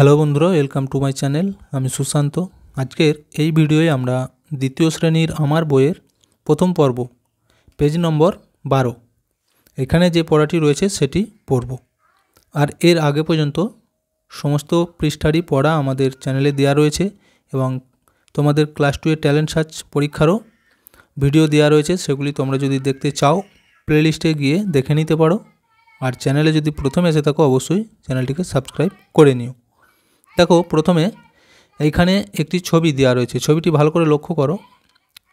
Hello বন্ধুরা, welcome to my channel. আমি সুশান্ত। আজকের এই ভিডিওয়ে আমরা দ্বিতীয় শ্রেণীর আমার বইয়ের প্রথম পর্ব পেজ নম্বর 12 এখানে যে পড়াটি রয়েছে সেটি পড়ব। আর এর আগে পর্যন্ত সমস্ত পৃষ্ঠারই পড়া আমাদের চ্যানেলে দেওয়া রয়েছে এবং তোমাদের ক্লাস 2 এর ট্যালেন্ট সার্চ পরীক্ষারও ভিডিও দেওয়া রয়েছে। সেগুলি তোমরা যদি দেখতে চাও প্লেলিস্টে গিয়ে দেখে নিতে পারো। আর চ্যানেলে যদি প্রথমে এসে থাকো অবশ্যই চ্যানেলটিকে সাবস্ক্রাইব করে নিও। দেখো, প্রথমে এইখানে একটি ছবি দেওয়া রয়েছে। ছবিটি ভালো করে লক্ষ্য করো।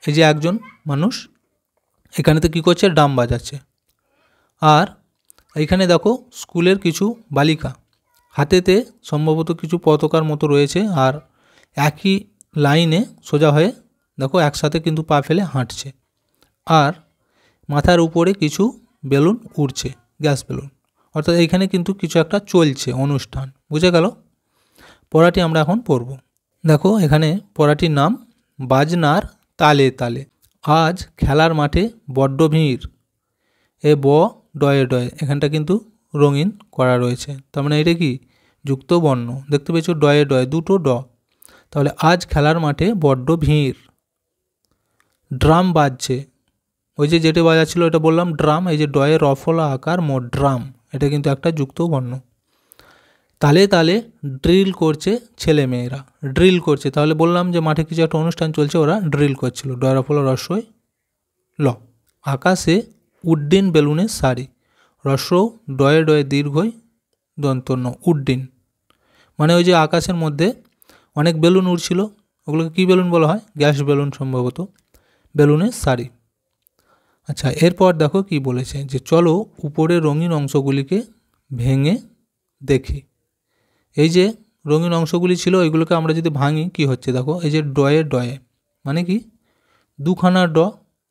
এই যে একজন মানুষ এখানেতে কী করছে, ড্রাম বাজাচ্ছে। আর এইখানে দেখো স্কুলের কিছু বালিকা হাতেতে সম্ভবত কিছু পতাকার মতো রয়েছে, আর একই লাইনে সোজা হয়ে দেখো একসাথে কিন্তু পা ফেলে হাঁটছে। আর মাথার উপরে কিছু বেলুন উড়ছে, গ্যাস বেলুন। অর্থাৎ এইখানে কিন্তু কিছু একটা চলছে, অনুষ্ঠান। বুঝে গেল? পড়াটি আমরা এখন পড়ব। দেখো, এখানে পড়াটির নাম বাজনার তালে তালে। আজ খেলার মাঠে বড্ড ভিড়, এ ব ডয়ে ডয়ে। এখানটা কিন্তু রঙিন করা রয়েছে, তার মানে এটা কি যুক্ত বর্ণ। দেখতে পেয়েছো, ডয়ে ডয়ে, দুটো ড। তাহলে আজ খেলার মাঠে বড্ড ভিড়। ড্রাম বাজছে, ওই যে যেটা বাজাচ্ছিল এটা বললাম ড্রাম। এই যে ডয়ে রফলা আকার মোট ড্রাম, এটা কিন্তু একটা যুক্ত বর্ণ। তালে তালে ড্রিল করছে ছেলে মেয়েরা। ড্রিল করছে, তাহলে বললাম যে মাঠে কিছু একটা অনুষ্ঠান চলছে, ওরা ড্রিল করছিল। ডয়রফল রস্বই ল। আকাশে উড্ডিন বেলুনের সারি। রস্বৌ ডয়ে ডয়ে দীর্ঘই দন্তন্য উড্ডিন। মানে ওই যে আকাশের মধ্যে অনেক বেলুন উড়ছিল, ওগুলোকে কী বেলুন বলা হয়? গ্যাস বেলুন সম্ভবত। বেলুনের সারি। আচ্ছা, এরপর দেখো কি বলেছে, যে চলো উপরের রঙিন অংশগুলিকে ভেঙে দেখি। এই যে রঙিন অংশগুলি ছিল ওইগুলোকে আমরা যদি ভাঙি কি হচ্ছে দেখো। এই যে ডয়ে ডয়ে মানে কি দুখানা ড,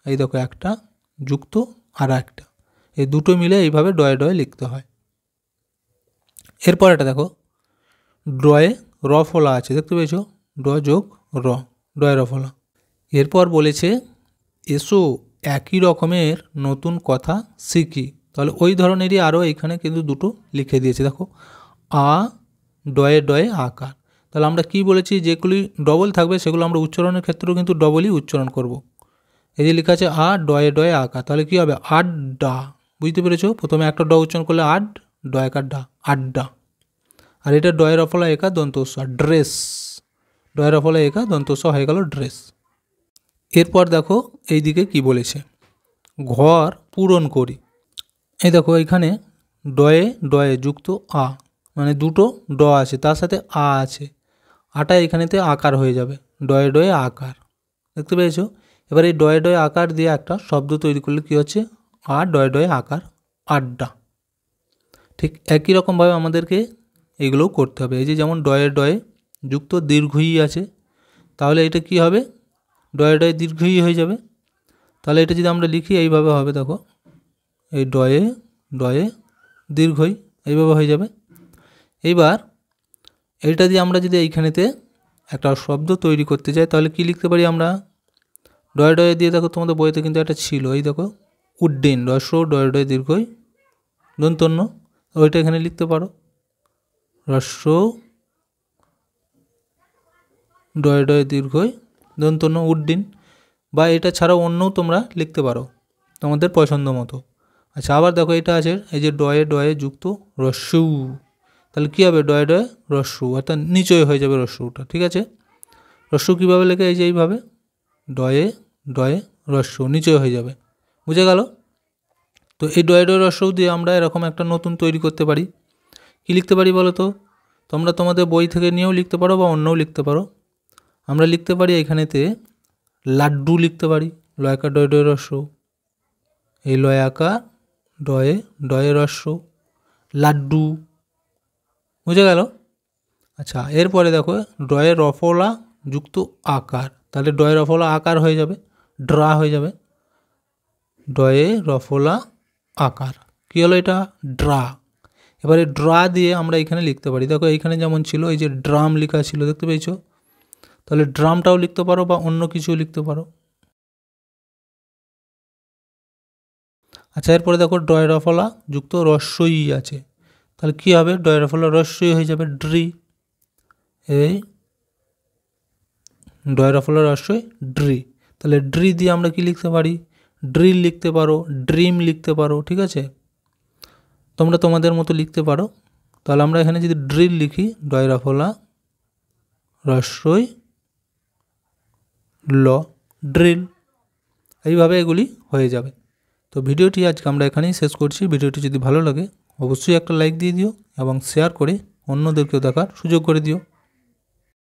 এই দেখো একটা যুক্ত আর একটা, এই দুটো মিলে এইভাবে ডয়ে ডয়ে লিখতে হয়। এরপর এটা দেখো, ডয়ে র ফলা আছে, দেখতে পেয়েছো? ড যোগ র, ডয়ে র ফলা। এরপর বলেছে এসো একই রকমের নতুন কথা শিখি। তাহলে ওই ধরনেরই আরও এইখানে কিন্তু দুটো লিখে দিয়েছে। দেখো, আ ডয়ে ডয়ে আকার। তাহলে আমরা কি বলেছি, যেগুলি ডবল থাকবে সেগুলো আমরা উচ্চারণের ক্ষেত্রেও কিন্তু ডবলই উচ্চারণ করব। এই যে লেখা আছে আ ডয়ে ডয়ে আকার, তাহলে কী হবে? আড্ডা। বুঝতে পেরেছো? প্রথমে একটা ড উচ্চারণ করলে আড, ডয়াকার ডা, আড্ডা। আর এটা ডয়ের রফলা একা দন্তস্ব, ড্রেস। ডয়ের রফলা একা দন্তস্ব হয়ে গেল ড্রেস। এরপর দেখো এই দিকে কি বলেছে, ঘর পূরণ করি। এই দেখো এখানে ডয়ে ডয়ে যুক্ত আ, মানে দুটো ড আছে, তার সাথে আ আছে। আটা এখানেতে আকার হয়ে যাবে, ডয়ে ডয়ে আকার। দেখতে পেয়েছো? এবার এই ডয়ে ডয়ে আকার দিয়ে একটা শব্দ তৈরি করলে কী হচ্ছে? আর ডয়ে ডয়ে আকার, আড্ডা। ঠিক একই রকমভাবে আমাদেরকে এগুলোও করতে হবে। এই যে যেমন ডয়ে ডয়ে যুক্ত দীর্ঘই আছে, তাহলে এটা কি হবে? ডয়ে ডয়ে দীর্ঘই হয়ে যাবে। তাহলে এটা যদি আমরা লিখি এইভাবে হবে, দেখো এই ডয়ে ডয়ে দীর্ঘই এইভাবে হয়ে যাবে। এইবার এইটা দিয়ে আমরা যদি এইখানেতে একটা শব্দ তৈরি করতে চাই তাহলে কি লিখতে পারি আমরা? ডয়ে ডয়ে দিয়ে দেখো তোমাদের বইতে কিন্তু একটা ছিল, এই দেখো উড্ডিন, রস্ব ডয়ে ডয়ে দীর্ঘই দন্তন্য, ওইটা এখানে লিখতে পারো রস্ব ডয়ে ডয়ে দীর্ঘই দন্তন্য উড্ডিন। বা এটা ছাড়াও অন্যও তোমরা লিখতে পারো তোমাদের পছন্দ মতো। আচ্ছা, আবার দেখো এটা আছে, এই যে ডয়ে ডয়ে যুক্ত রস্যু। তাহলে কী হবে? ডয়ে ডয়ে রস্যু, অর্থাৎ নিচয় হয়ে যাবে রস্যুটা। ঠিক আছে? রস্যু কীভাবে লেখে? এই যে এইভাবে ডয়ে ডয়ে রস্যু, নিচয় হয়ে যাবে। বুঝে গেল? তো এই ডয়ে ডয়ে রস্যু দিয়ে আমরা এরকম একটা নতুন তৈরি করতে পারি। কি লিখতে পারি বলো তো? তোমরা তোমাদের বই থেকে নিয়েও লিখতে পারো বা অন্যও লিখতে পারো। আমরা লিখতে পারি এখানেতে লাড্ডু লিখতে পারি, লয়াকার ডয়ে ডয়ে রস্যু। এই লয়াকার ডয়ে ডয়ে রস্যু, লাড্ডু। বুঝে গেল? আচ্ছা, এরপরে দেখো ডয়ে রফলা যুক্ত আকার, তাহলে ডয়ে রফলা আকার হয়ে যাবে, ড্রা হয়ে যাবে। ডয়ে রফলা আকার কী হলো? এটা ড্রা। এবারে ড্রা দিয়ে আমরা এখানে লিখতে পারি। দেখো এইখানে যেমন ছিল এই যে ড্রাম লেখা ছিল, দেখতে পেয়েছো? তাহলে ড্রামটাও লিখতে পারো বা অন্য কিছু লিখতে পারো। আচ্ছা, এরপরে দেখো ডয়ে রফলা যুক্ত রস্যই আছে, তাহলে কী হবে? ডয়ে রফলা রস্যই হয়ে যাবে, ড্রি। এই ডয়রা ফলা রস্যই ড্রি। তাহলে ড্রি দিয়ে আমরা কি লিখতে পারি? ড্রিল লিখতে পারো, ড্রিম লিখতে পারো, ঠিক আছে? তোমরা তোমাদের মতো লিখতে পারো। তাহলে আমরা এখানে যদি ড্রিল লিখি, ডয়রা ফলা রস্যই ল, ড্রিল, এইভাবে এগুলি হয়ে যাবে। তো ভিডিওটি আজকে আমরা এখানেই শেষ করছি। ভিডিওটি যদি ভালো লাগে অবশ্যই একটা লাইক দিয়ে দিও এবং শেয়ার করে অন্যদেরকেও দেখার সুযোগ করে দিও।